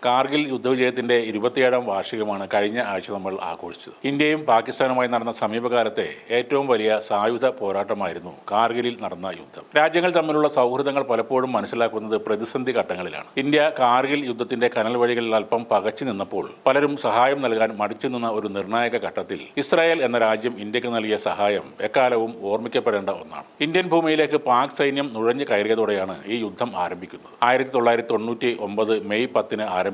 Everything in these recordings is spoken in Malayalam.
കാർഗിൽ യുദ്ധവിജയത്തിന്റെ 27ാം വാർഷികമാണ് കഴിഞ്ഞ ആഴ്ച നമ്മൾ ആഘോഷിച്ചത്. ഇന്ത്യയും പാകിസ്ഥാനുമായി നടന്ന സമീപകാലത്തെ ഏറ്റവും വലിയ സായുധ പോരാട്ടമായിരുന്നു കാർഗിലിൽ നടന്ന യുദ്ധം. രാജ്യങ്ങൾ തമ്മിലുള്ള സൗഹൃദങ്ങൾ പലപ്പോഴും മനസ്സിലാക്കുന്നത് പ്രതിസന്ധി ഘട്ടങ്ങളിലാണ്. ഇന്ത്യ കാർഗിൽ യുദ്ധത്തിന്റെ കനൽ വഴികളിൽ അല്പം പകച്ചു നിന്നപ്പോൾ പലരും സഹായം നൽകാൻ മടിച്ചു നിന്ന ഒരു നിർണായക ഘട്ടത്തിൽ ഇസ്രായേൽ എന്ന രാജ്യം ഇന്ത്യക്ക് നൽകിയ സഹായം എക്കാലവും ഓർമ്മിക്കപ്പെടേണ്ട ഒന്നാണ്. ഇന്ത്യൻ ഭൂമിയിലേക്ക് പാക് സൈന്യം നുഴഞ്ഞു കയറിയതോടെയാണ് ഈ യുദ്ധം ആരംഭിക്കുന്നത്. 1999 മെയ് 10 ആരംഭിച്ച്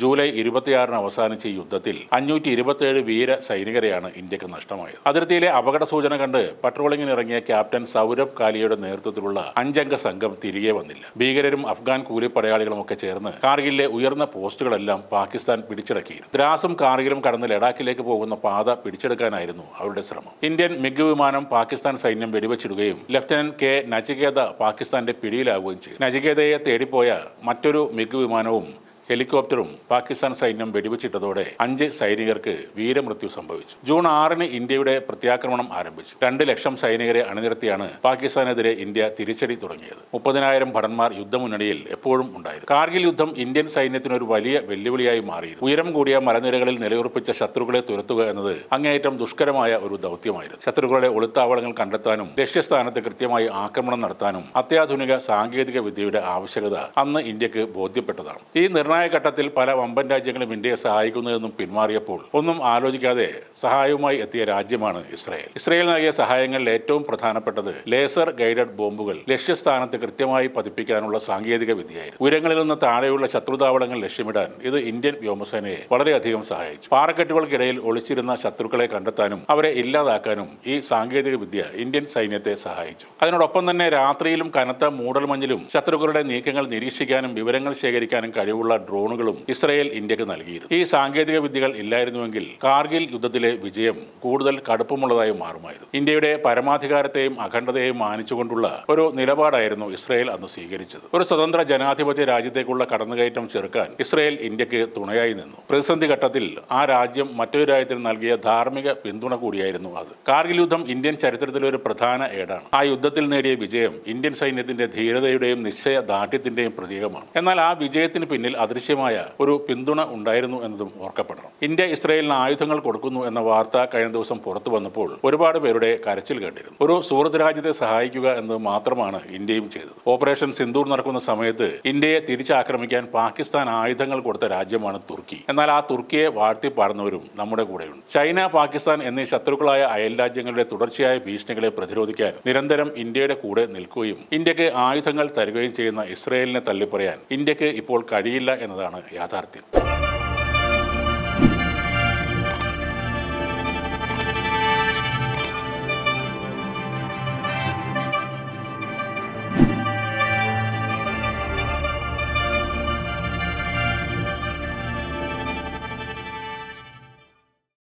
ജൂലൈ 26 അവസാനിച്ച ഈ യുദ്ധത്തിൽ 527 വീര സൈനികരെയാണ് ഇന്ത്യക്ക് നഷ്ടമായത്. അതിർത്തിയിലെ അപകട സൂചന കണ്ട് പട്രോളിംഗിനിറങ്ങിയ ക്യാപ്റ്റൻ സൗരഭ് കാലിയയുടെ നേതൃത്വത്തിലുള്ള 5 അംഗ സംഘം തിരികെ വന്നില്ല. ഭീകരരും അഫ്ഗാൻ കൂലിപ്പടയാളികളും ഒക്കെ ചേർന്ന് കാർഗിലിലെ ഉയർന്ന പോസ്റ്റുകളെല്ലാം പാകിസ്ഥാൻ പിടിച്ചടക്കിയിരുന്നു. ദ്രാസും കാർഗിലും കടന്ന് ലഡാക്കിലേക്ക് പോകുന്ന പാത പിടിച്ചെടുക്കാനായിരുന്നു അവരുടെ ശ്രമം. ഇന്ത്യൻ മിഗ് വിമാനം പാകിസ്ഥാൻ സൈന്യം വെടിവെച്ചിടുകയും ലഫ്റ്റനന്റ് കെ നചികേത പാകിസ്ഥാന്റെ പിടിയിലാവുകയും ചെയ്തു. നചികേതയെ തേടിപ്പോയ മറ്റൊരു മിഗ് വിമാനവും ഹെലികോപ്റ്ററും പാകിസ്ഥാൻ സൈന്യം വെടിവെച്ചിട്ടതോടെ 5 സൈനികർക്ക് വീരമൃത്യു സംഭവിച്ചു. ജൂൺ 6 ഇന്ത്യയുടെ പ്രത്യാക്രമണം ആരംഭിച്ചു. 2 ലക്ഷം സൈനികരെ അണിനിരത്തിയാണ് പാകിസ്ഥാനെതിരെ ഇന്ത്യ തിരിച്ചടി തുടങ്ങിയത്. 30,000 ഭടന്മാർ യുദ്ധമുന്നണിയിൽ എപ്പോഴും ഉണ്ടായിരുന്നു. കാർഗിൽ യുദ്ധം ഇന്ത്യൻ സൈന്യത്തിന് ഒരു വലിയ വെല്ലുവിളിയായി മാറിയിരുന്നു. ഉയരം കൂടിയ മലനിരകളിൽ നിലയുറപ്പിച്ച ശത്രുക്കളെ തുരത്തുക എന്നത് അങ്ങേയറ്റം ദുഷ്കരമായ ഒരു ദൗത്യമായിരുന്നു. ശത്രുക്കളുടെ ഒളിത്താവളങ്ങൾ കണ്ടെത്താനും ലക്ഷ്യസ്ഥാനത്ത് കൃത്യമായി ആക്രമണം നടത്താനും അത്യാധുനിക സാങ്കേതിക വിദ്യയുടെ ആവശ്യകത അന്ന് ഇന്ത്യക്ക് ബോധ്യപ്പെട്ടതാണ്. ഈ ഘട്ടത്തിൽ പല വമ്പൻ രാജ്യങ്ങളും ഇന്ത്യയെ സഹായിക്കുന്നതെന്നും പിന്മാറിയപ്പോൾ ഒന്നും ആലോചിക്കാതെ സഹായവുമായി എത്തിയ രാജ്യമാണ് ഇസ്രായേൽ. ഇസ്രായേൽ നൽകിയ സഹായങ്ങളിൽ ഏറ്റവും പ്രധാനപ്പെട്ടത് ലേസർ ഗൈഡഡ് ബോംബുകൾ ലക്ഷ്യസ്ഥാനത്ത് കൃത്യമായി പതിപ്പിക്കാനുള്ള സാങ്കേതിക വിദ്യയായിരുന്നു. ഉയരങ്ങളിൽ നിന്ന് താഴെയുള്ള ശത്രുതാവളങ്ങൾ ലക്ഷ്യമിടാൻ ഇത് ഇന്ത്യൻ വ്യോമസേനയെ വളരെയധികം സഹായിച്ചു. പാറക്കെട്ടുകൾക്കിടയിൽ ഒളിച്ചിരുന്ന ശത്രുക്കളെ കണ്ടെത്താനും അവരെ ഇല്ലാതാക്കാനും ഈ സാങ്കേതിക വിദ്യ ഇന്ത്യൻ സൈന്യത്തെ സഹായിച്ചു. അതിനോടൊപ്പം തന്നെ രാത്രിയിലും കനത്ത മൂടൽമഞ്ഞിലും ശത്രുക്കളുടെ നീക്കങ്ങൾ നിരീക്ഷിക്കാനും വിവരങ്ങൾ ശേഖരിക്കാനും കഴിവുള്ള ഡ്രോണുകളും ഇസ്രായേൽ ഇന്ത്യക്ക് നൽകിയിരുന്നു. ഈ സാങ്കേതിക വിദ്യകൾ ഇല്ലായിരുന്നുവെങ്കിൽ കാർഗിൽ യുദ്ധത്തിലെ വിജയം കൂടുതൽ കടുപ്പമുള്ളതായി മാറുമായിരുന്നു. ഇന്ത്യയുടെ പരമാധികാരത്തെയും അഖണ്ഡതയെയും മാനിച്ചുകൊണ്ടുള്ള ഒരു നിലപാടായിരുന്നു ഇസ്രായേൽ അന്ന് സ്വീകരിച്ചത്. ഒരു സ്വതന്ത്ര ജനാധിപത്യ രാജ്യത്തേക്കുള്ള കടന്നുകയറ്റം ചെറുക്കാൻ ഇസ്രായേൽ ഇന്ത്യക്ക് തുണയായി നിന്നു. പ്രതിസന്ധി ഘട്ടത്തിൽ ആ രാജ്യം മറ്റൊരു രാജ്യത്തിന് നൽകിയ ധാർമ്മിക പിന്തുണ കൂടിയായിരുന്നു അത്. കാർഗിൽ യുദ്ധം ഇന്ത്യൻ ചരിത്രത്തിലെ ഒരു പ്രധാന ഏടാണ്. ആ യുദ്ധത്തിൽ നേടിയ വിജയം ഇന്ത്യൻ സൈന്യത്തിന്റെ ധീരതയുടെയും നിശ്ചയദാർഢ്യത്തിന്റെയും പ്രതീകമാണ്. എന്നാൽ ആ വിജയത്തിന് പിന്നിൽ അദൃശ്യമായ ഒരു പിന്തുണ ഉണ്ടായിരുന്നു എന്നതും ഓർക്കപ്പെടണം. ഇന്ത്യ ഇസ്രായേലിന് ആയുധങ്ങൾ കൊടുക്കുന്നു എന്ന വാർത്ത കഴിഞ്ഞ ദിവസം പുറത്തു വന്നപ്പോൾ ഒരുപാട് പേരുടെ കരച്ചിൽ കണ്ടിരുന്നു. ഒരു സുഹൃത്ത് രാജ്യത്തെ സഹായിക്കുക എന്നത് മാത്രമാണ് ഇന്ത്യയും ചെയ്തത്. ഓപ്പറേഷൻ സിന്ദൂർ നടക്കുന്ന സമയത്ത് ഇന്ത്യയെ തിരിച്ചാക്രമിക്കാൻ പാകിസ്ഥാൻ ആയുധങ്ങൾ കൊടുത്ത രാജ്യമാണ് തുർക്കി. എന്നാൽ ആ തുർക്കിയെ വാഴ്ത്തിപ്പാടുന്നവരും നമ്മുടെ കൂടെയുണ്ട്. ചൈന, പാകിസ്ഥാൻ എന്നീ ശത്രുക്കളായ അയൽ രാജ്യങ്ങളുടെ തുടർച്ചയായ ഭീഷണികളെ പ്രതിരോധിക്കാൻ നിരന്തരം ഇന്ത്യയുടെ കൂടെ നിൽക്കുകയും ഇന്ത്യക്ക് ആയുധങ്ങൾ തരുകയും ചെയ്യുന്ന ഇസ്രായേലിനെ തള്ളിപ്പറയാൻ ഇന്ത്യക്ക് ഇപ്പോൾ കഴിയില്ല എന്നതാണ് യാഥാർത്ഥ്യം.